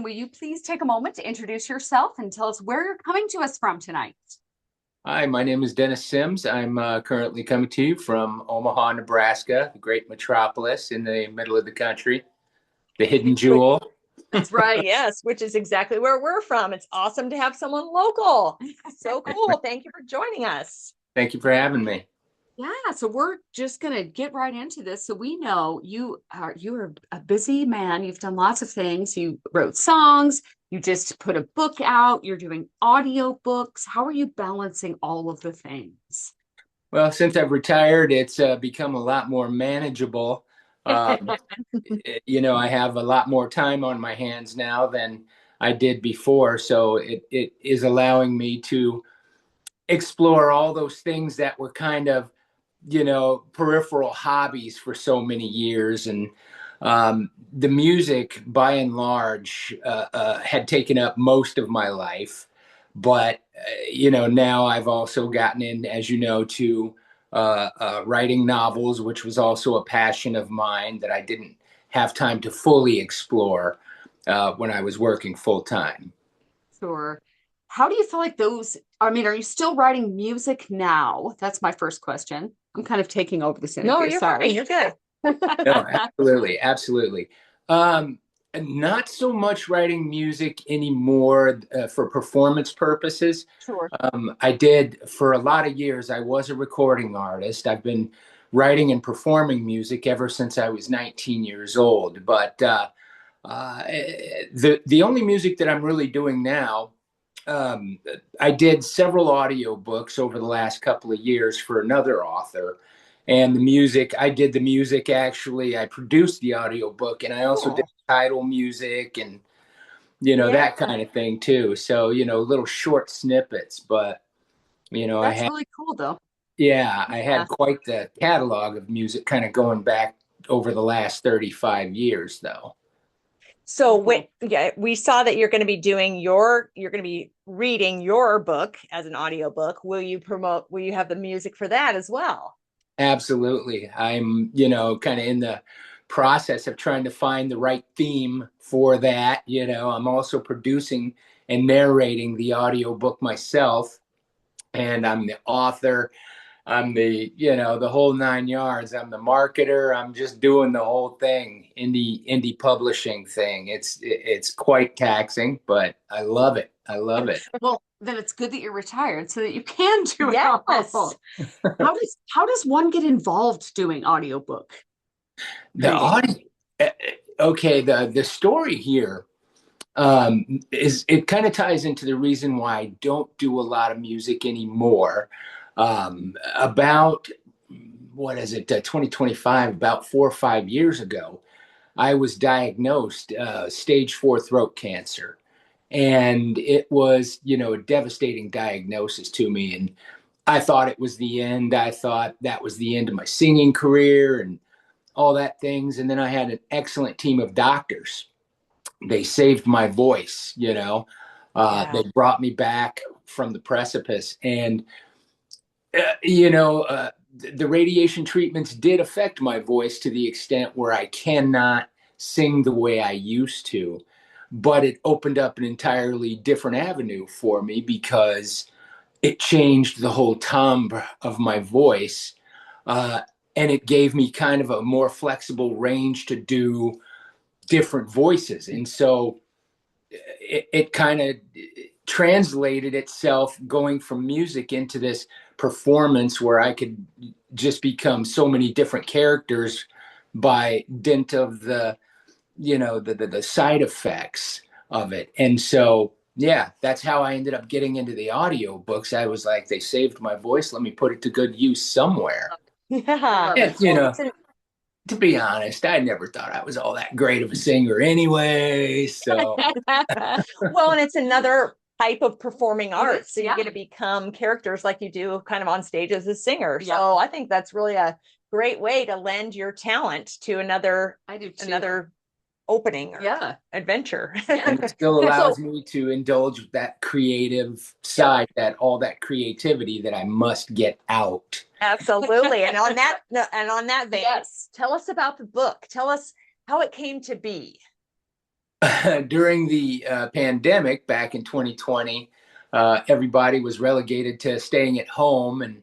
will you please take a moment to introduce yourself and tell us where you're coming to us from tonight? Hi, my name is Dennis Sims. I'm currently coming to you from Omaha, Nebraska, the great metropolis in the middle of the country, the hidden jewel. That's right. Yes, which is exactly where we're from. It's awesome to have someone local. So cool. Thank you for joining us. Thank you for having me. Yeah, so we're just gonna get right into this. So we know you are a busy man. You've done lots of things. You wrote songs, you just put a book out, you're doing audiobooks. How are you balancing all of the things? Well, since I've retired, it's become a lot more manageable. Um, I have a lot more time on my hands now than I did before. So it is allowing me to explore all those things that were kind of peripheral hobbies for so many years. And the music, by and large, had taken up most of my life. But, now I've also gotten in, as you know, to writing novels, which was also a passion of mine that I didn't have time to fully explore when I was working full time. Sure. How do you feel like those, I mean, are you still writing music now? That's my first question. I'm kind of taking over this No, interview. you're Sorry. fine. You're good. No, absolutely, absolutely. Um, Not so much writing music anymore for performance purposes. Sure. I did for a lot of years. I was a recording artist. I've been writing and performing music ever since I was 19 years old. But the only music that I'm really doing now, um, I did several audiobooks over the last couple of years for another author. And the music, I did the music actually. I produced the audiobook and I also did Cool. title music and Yeah, that kind of thing too. So, little short snippets, but I That's had, really cool though. yeah, I yeah. had quite the catalog of music kind of going back over the last 35 years though. So Cool. yeah, we saw that you're going to be reading your book as an audiobook. Will you have the music for that as well? Absolutely. I'm, kind of in the process of trying to find the right theme for that. I'm also producing and narrating the audiobook myself, and I'm the author. I'm the whole nine yards. I'm the marketer. I'm just doing the whole thing, indie publishing thing. It's quite taxing, but I love it. I love it. Well, then it's good that you're retired so that you can do it all. Yes. How does one get involved doing audiobook The creating? audio, okay. The story here is it kind of ties into the reason why I don't do a lot of music anymore. About what is it, 2025, about 4 or 5 years ago, I was diagnosed stage 4 throat cancer. And it was, a devastating diagnosis to me. And I thought it was the end. I thought that was the end of my singing career and all that things. And then I had an excellent team of doctors. They saved my voice. Yeah. They brought me back from the precipice. And the radiation treatments did affect my voice to the extent where I cannot sing the way I used to. But it opened up an entirely different avenue for me because it changed the whole timbre of my voice. Uh, and it gave me kind of a more flexible range to do different voices. And so it kind of translated itself going from music into this performance where I could just become so many different characters by dint of the side effects of it. And so, yeah, that's how I ended up getting into the audiobooks. I was like, they saved my voice. Let me put it to good use somewhere. Yeah. And, Well, to be honest, I never thought I was all that great of a singer anyway. So, well, and it's another type of performing arts. So you Yeah. get to become characters like you do kind of on stage as a singer. Yeah. So I think that's really a great way to lend your talent to another I do too. another opening or Yeah. adventure. and it still So allows me to indulge that creative side, all that creativity that I must get out. absolutely. And on that vein, Yes. tell us about the book. Tell us how it came to be. during the pandemic back in 2020, everybody was relegated to staying at home. And,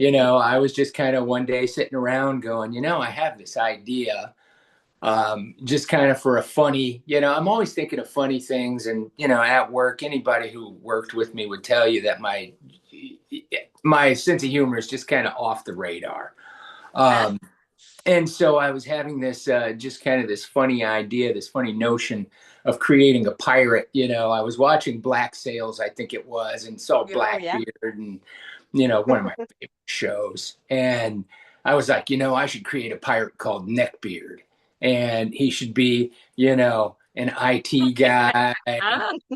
I was just kind of one day sitting around going, I have this idea, just kind of for a funny, I'm always thinking of funny things. And, at work, anybody who worked with me would tell you that my sense of humor is just kind of off the radar. And so I was having this just kind of this funny idea, this funny notion of creating a pirate. I was watching Black Sails, I think it was, and saw Yeah. Blackbeard and, one of my favorite shows. And I was like, I should create a pirate called Neckbeard. And he should be, an IT guy,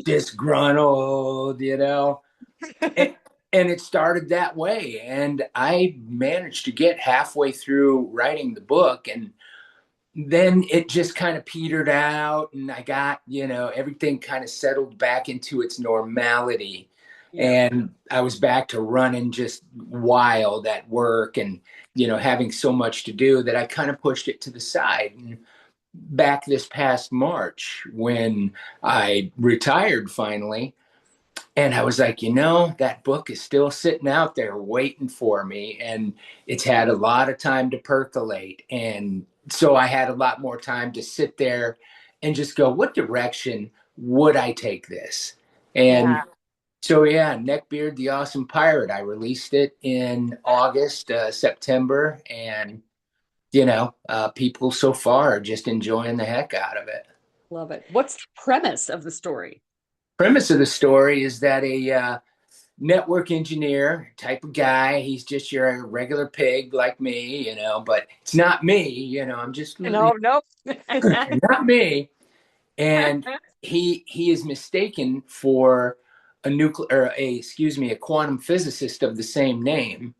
disgruntled, And, and it started that way. And I managed to get halfway through writing the book. And then it just kind of petered out. And I got, everything kind of settled back into its normality. Yeah. And I was back to running just wild at work and, having so much to do that I kind of pushed it to the side. And back this past March, when I retired finally, and I was like, that book is still sitting out there waiting for me. And it's had a lot of time to percolate. And so I had a lot more time to sit there and just go, what direction would I take this? And Yeah. so, yeah, Neckbeard the Awesome Pirate. I released it in August, September. And, people so far are just enjoying the heck out of it. Love it. What's the premise of the story? Premise of the story is that a network engineer type of guy, he's just your regular pig like me, but it's not me, I'm just No, nope. not me. And he is mistaken for a quantum physicist of the same name.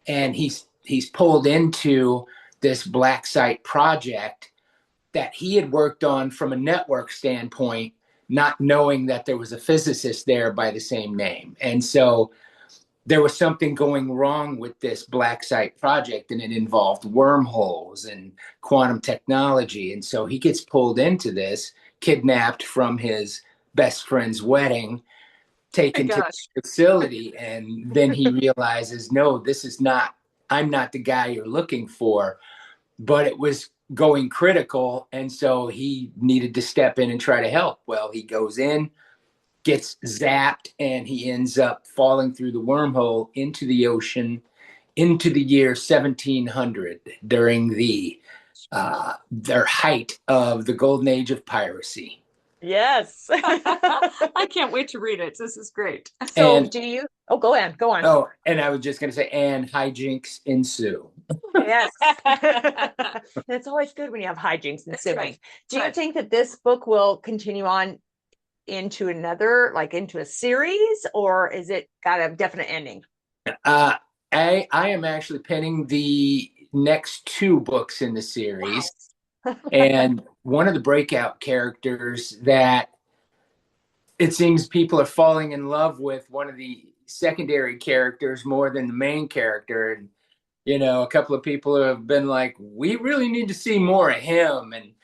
And he's pulled into this black site project that he had worked on from a network standpoint, not knowing that there was a physicist there by the same name. And so there was something going wrong with this black site project, and it involved wormholes and quantum technology. And so he gets pulled into this, kidnapped from his best friend's wedding, taken to the facility. And then he realizes, no, I'm not the guy you're looking for. But it was going critical, and so he needed to step in and try to help. Well, he goes in, gets zapped, and he ends up falling through the wormhole into the ocean into the year 1700 during their height of the golden age of piracy. Yes. I can't wait to read it. This is great. So go on. Oh, and I was just going to say, and hijinks ensue. Yes. It's always good when you have hijinks ensue. Right. Do you think that this book will continue on into into a series, or is it got a definite ending? I am actually penning the next 2 books in the series. Wow. And one of the breakout characters that it seems people are falling in love with, one of the secondary characters more than the main character. And, a couple of people have been like, we really need to see more of him. And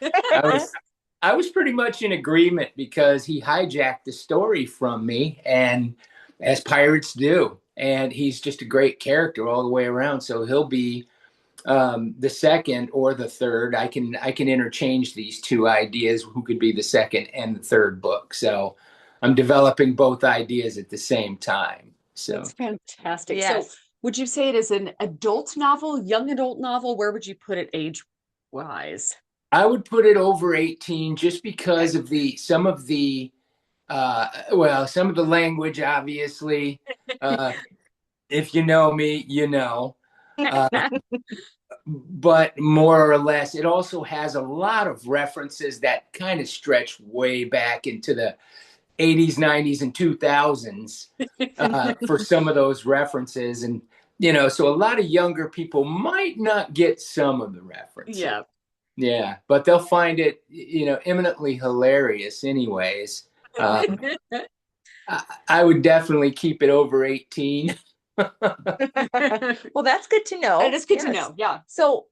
I was pretty much in agreement, because he hijacked the story from me, and as pirates do. And he's just a great character all the way around. So he'll be the second or the third. I can interchange these 2 ideas, who could be the second and the third book. So I'm developing both ideas at the same time. So that's fantastic. Yes. So would you say it is an adult novel, young adult novel? Where would you put it age wise? I would put it over 18, just because of some of the language, obviously. If you know me, but more or less, it also has a lot of references that kind of stretch way back into the 80s, 90s, and 2000s for some of those references. And, so a lot of younger people might not get some of the references. Yeah, but they'll find it, eminently hilarious anyways. I would definitely keep it over 18. Well, that's good to know. It is good to know. Yeah. So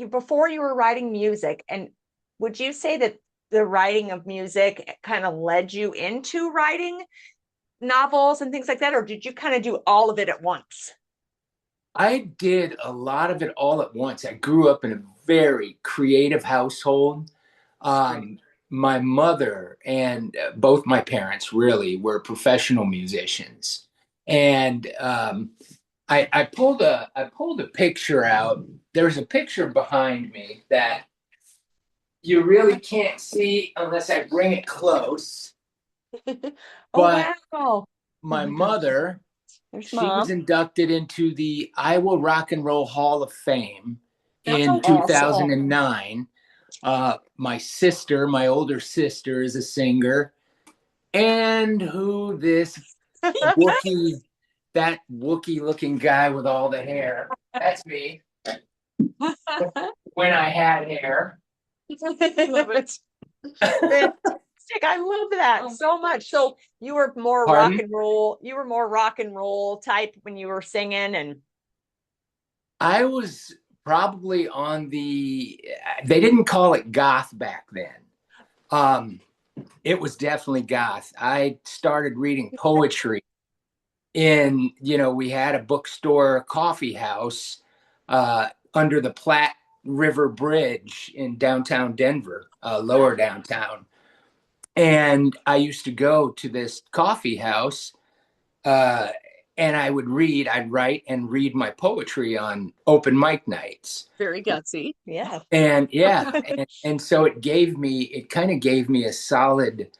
before you were writing music, and would you say that the writing of music kind of led you into writing novels and things like that, or did you kind of do all of it at once? I did a lot of it all at once. I grew up in a very creative household. That's great. My mother and both my parents really were professional musicians, and I pulled a picture out. There's a picture behind me that you really can't see unless I bring it close. Oh, But wow. Oh my my gosh. mother, There's she was mom. inducted into the Iowa Rock and Roll Hall of Fame That's in awesome. 2009. My sister, my older sister, is a singer, and who this Wookie, that Wookie looking guy with all the hair, that's me when I had hair. I love it. Fantastic. I love that so much. So you were more rock Pardon? and roll. You were more rock and roll type when you were singing, and I was probably on they didn't call it goth back then. It was definitely goth. I started reading poetry we had a bookstore coffee house under the Platte River Bridge in downtown Denver, lower downtown. And I used to go to this coffee house uh, and I'd write and read my poetry on open mic nights. Very gutsy. yeah. And yeah, and so it kind of gave me a solid,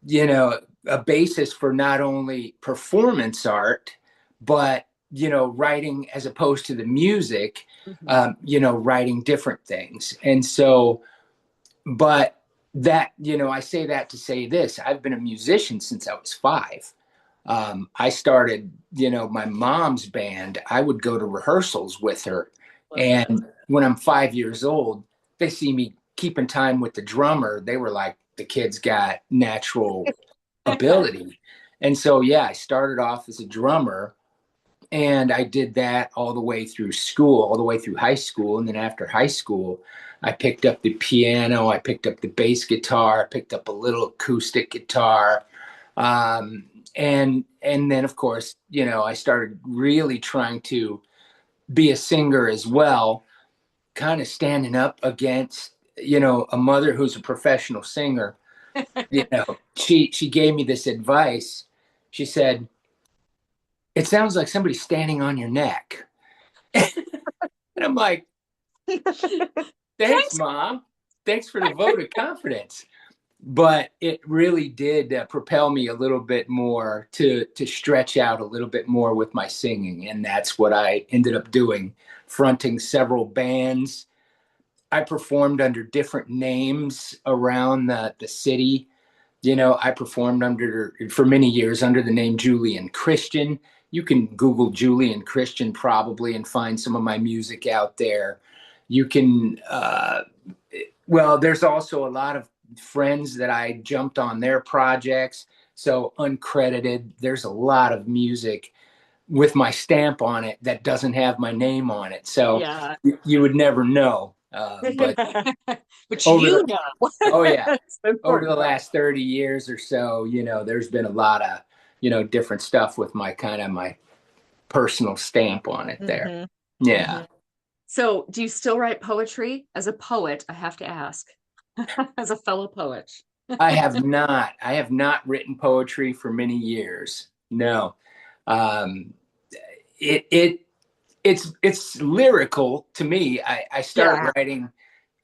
a basis for not only performance art, but, writing as opposed to the music, writing different things. And so, but that, I say that to say this: I've been a musician since I was 5. I started, my mom's band. I would go to rehearsals with her. And when I'm 5 years old, they see me keeping time with the drummer. They were like, the kid's got natural ability. And so, yeah, I started off as a drummer, and I did that all the way through school, all the way through high school. And then after high school, I picked up the piano, I picked up the bass guitar, I picked up a little acoustic guitar. And then of course, I started really trying to be a singer as well, kind of standing up against, a mother who's a professional singer. She gave me this advice. She said, "It sounds like somebody's standing on your neck." And I'm like, "Thanks, Mom. Thanks for the vote of confidence." But it really did propel me a little bit more to stretch out a little bit more with my singing, and that's what I ended up doing, fronting several bands. I performed under different names around the city. I performed for many years under the name Julian Christian. You can Google Julian Christian probably and find some of my music out there. You can, there's also a lot of friends that I jumped on their projects. So uncredited, there's a lot of music with my stamp on it that doesn't have my name on it. So Yeah. you would never know. But But over you the, know. oh yeah, That's over important. the last 30 years or so, there's been a lot of, different stuff with my personal stamp on it there. Mhm. Yeah. So, do you still write poetry? As a poet, I have to ask, as a fellow poet. I have not. I have not written poetry for many years. No. Um, it's lyrical to me. I start Yeah. writing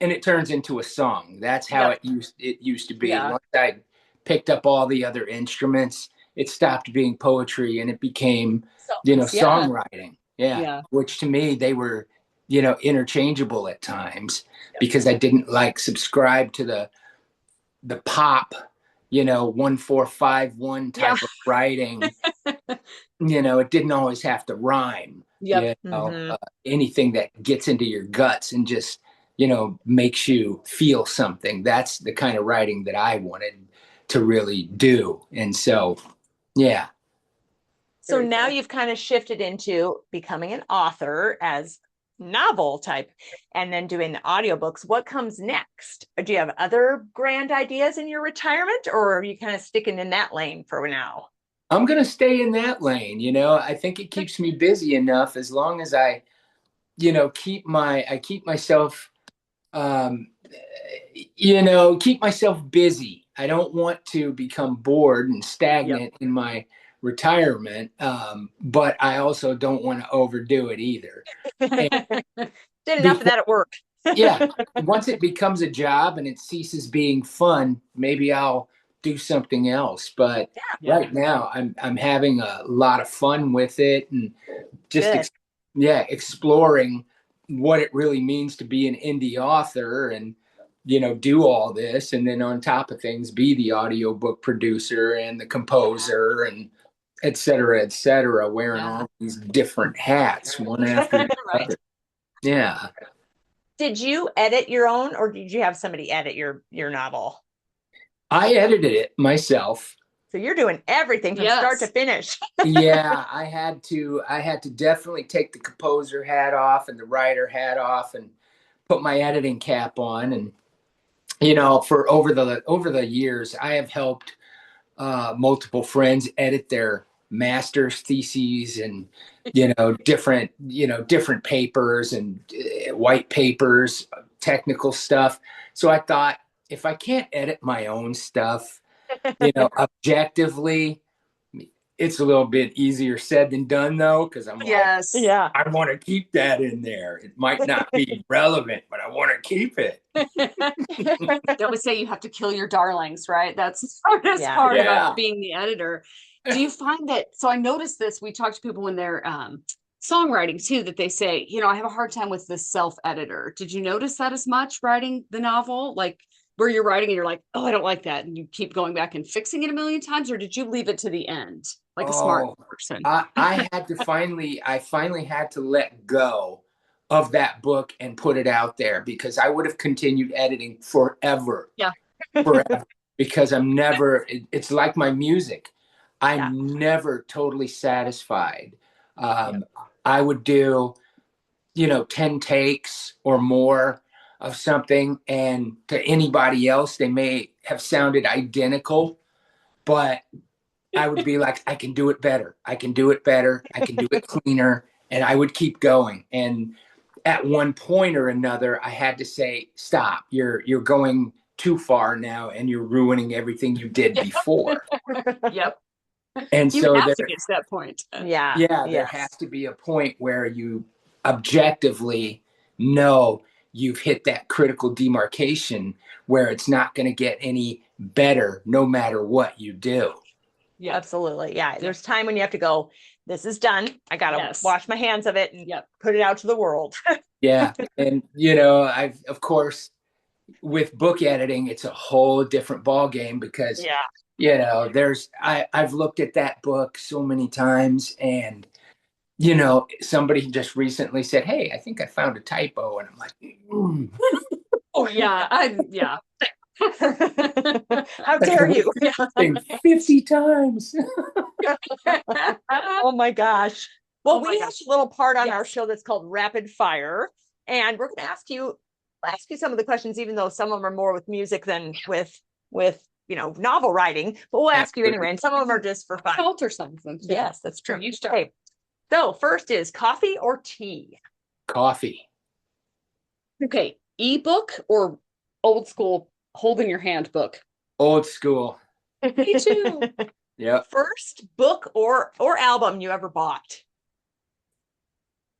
and it turns into a song. That's how Yep. it used to be. Yeah. Once I picked up all the other instruments, it stopped being poetry and it became, Songs. Yeah. songwriting. Yeah. Yeah. Which to me they were, interchangeable at times because I didn't like subscribe to the pop, 1451 Yeah. type of writing. It didn't always have to rhyme. Yep. Mhm. Anything that gets into your guts and just, makes you feel something. That's the kind of writing that I wanted to really do. And so, yeah. So Very now cool. you've kind of shifted into becoming an author, as novel type and then doing the audiobooks, what comes next? Do you have other grand ideas in your retirement, or are you kind of sticking in that lane for now? I'm going to stay in that lane. I think it keeps me busy enough as long as I, keep myself, um, keep myself busy. I don't want to become bored and Yep. stagnant in my retirement. But I also don't want to overdo it either. And Did enough of before, that at work. yeah, once it becomes a job and it ceases being fun, maybe I'll do something else. But Yeah. right now, I'm having a lot of fun with it, and just Good. exploring what it really means to be an indie author, and do all this, and then on top of things, be the audiobook producer and the composer, and et cetera, wearing Yeah. all these different hats one after the Right. other. Yeah. Did you edit your own, or did you have somebody edit your novel? I edited it myself. So you're doing everything from start to Yes. finish. Yeah, I had to definitely take the composer hat off and the writer hat off and put my editing cap on. And for over the years, I have helped multiple friends edit their master's theses, and different papers and white papers, technical stuff. So I thought, if I can't edit my own stuff, objectively, it's a little bit easier said than done, though, because I'm like, Yes. Yeah. I want to keep that in there. It might not be relevant, but I want to keep it. They always say you have to kill your darlings, right? That's the hardest Yeah. part Yeah. about being the editor. Do you find that? So I noticed this. We talk to people when they're songwriting too, that they say, I have a hard time with the self-editor. Did you notice that as much writing the novel? Like where you're writing and you're like, oh, I don't like that. And you keep going back and fixing it a million times, or did you leave it to the end like a smart Oh, person? I finally had to let go of that book and put it out there, because I would have continued editing forever. Yeah. Forever. Because it's like my music. I'm Yeah. never totally satisfied. Yep. I would do, 10 takes or more of something, and to anybody else, they may have sounded identical, but I would be like, I can do it better. I can do it better. I can do it cleaner. And I would keep going. And at one point or another, I had to say, stop. You're going too far now, and you're ruining everything you did before. Yep. And You so have there, to get to that point. Yeah. there Yes. has to be a point where you objectively know you've hit that critical demarcation where it's not going to get any better no matter what you do. Yeah, absolutely. Yeah. There's time when you have to go, this is done. I got to Yes. wash my hands of it and Yep. put it out to the world. Yeah. And, I've, of course, with book editing, it's a whole different ball game, because, Yeah. I've looked at that book so many times, and, somebody just recently said, hey, I think I found a typo. And I'm like, Oh yeah. Yeah. How dare you? 50 times. Oh my gosh. Well, Oh my we have gosh. a little part on Yes. our show that's called Rapid Fire. And we're going to ask you some of the questions, even though some of them are more with music than with novel writing. But we'll ask you anyway. And some of them are just for fun. Alter something. Yes, that's true. You start. Okay. So first is coffee or tea? Coffee. Okay. Ebook or old school holding your hand book? Old school. Me too. Yep. First book or album you ever bought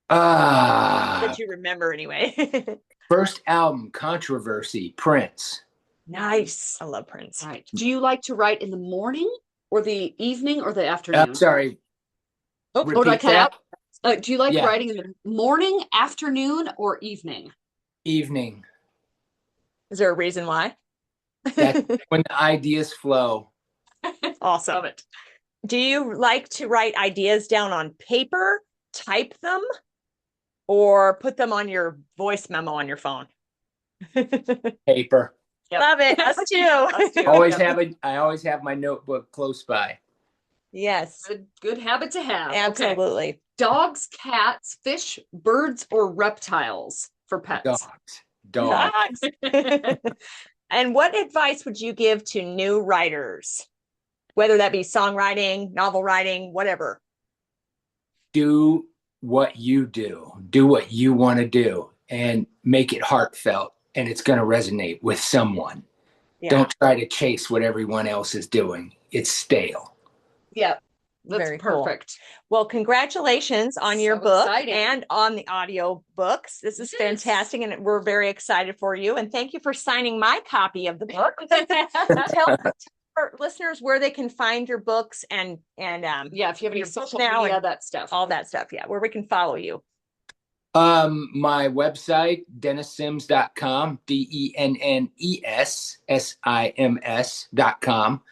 that you remember anyway? First album, Controversy, Prince. Nice. I love Prince. All right. Do you like to write in the morning or the evening or the afternoon? I'm sorry. Oh, did I Repeat cut that. out? Do you like Yeah. writing in the morning, afternoon, or evening? Evening. Is there a reason why? That's when the ideas flow. Awesome. Love it. Do you like to write ideas down on paper, type them, or put them on your voice memo on your phone? Paper. Yep. Love it. Us too. Us too. I always have my notebook close by. Yes. Good habit to have. Absolutely. Dogs, cats, fish, birds, or reptiles for pets? Dogs. And what advice would you give to new writers, whether that be songwriting, novel writing, whatever? Do what you do what you want to do, and make it heartfelt, and it's going to resonate with someone. Yeah. Don't try to chase what everyone else is doing. It's stale. Yep. That's Very cool. perfect. Well, congratulations on your So book exciting. and on the audio books. This is Yes. fantastic, and we're very excited for you. And thank you for signing my copy of the book. Tell our listeners where they can find your books and Yeah, if you have any your social book now media, and that stuff. all that stuff. Yeah, where we can follow you. My website, DennisSims.com, DennesSims.com.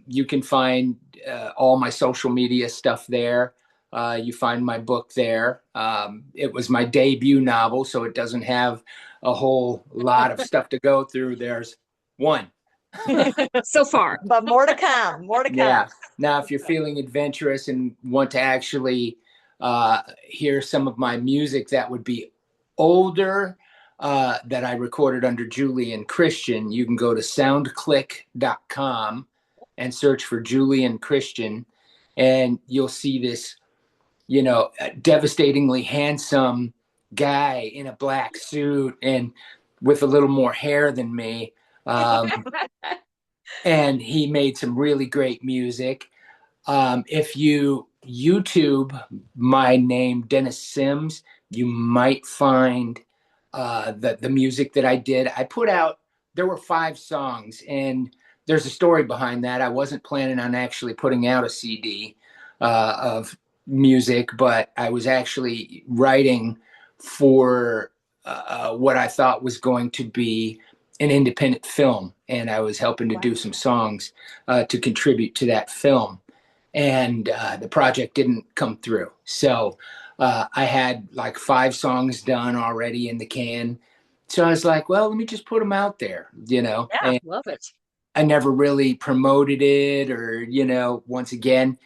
You can find all my social media stuff there. You find my book there. It was my debut novel, so it doesn't have a whole lot of stuff to go through. There's one. So far. But more to come. More to come. Yeah. Now, if you're feeling adventurous and want to actually hear some of my music that would be older, that I recorded under Julian Christian, you can go to soundclick.com and search for Julian Christian, and you'll see this, devastatingly handsome guy in a black suit and with a little more hair than me. And he made some really great music. If you YouTube my name, Dennis Sims, you might find the music that I did. I put out, there were 5 songs, and there's a story behind that. I wasn't planning on actually putting out a CD of music, but I was actually writing for what I thought was going to be an independent film, and I was helping to do some songs to contribute to that film. And the project didn't come through. So I had like 5 songs done already in the can. So I was like, well, let me just put them out there, Yeah, and love it. I never really promoted it, or, once again,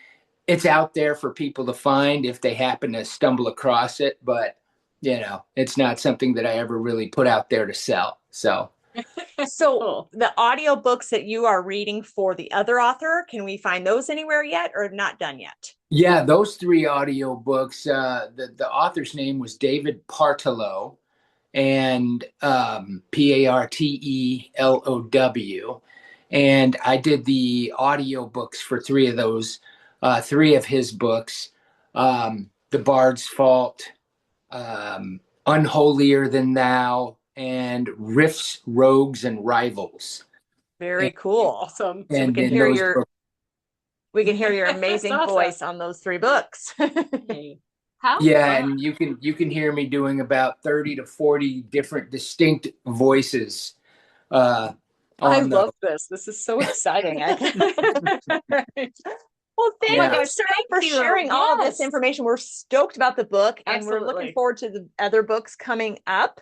it's out there for people to find if they happen to stumble across it. But, it's not something that I ever really put out there to sell. So. So Cool. the audiobooks that you are reading for the other author, can we find those anywhere yet or not done yet? Yeah, those 3 audiobooks, the author's name was David Partelow, and Partelow. And I did the audiobooks for 3 of those, 3 of his books, The Bard's Fault, Unholier Than Thou, and Riffs, Rogues, and Rivals. Very cool. Awesome. So And then we can hear your amazing Awesome. voice on those 3 books. How Yeah, fun. and you can hear me doing about 30 to 40 different distinct voices. I On love this. This is so exciting. Well, thank Yeah. you so much for you. sharing all of this Yes. information. We're stoked about the book, and we're looking Absolutely. forward to the other books coming up.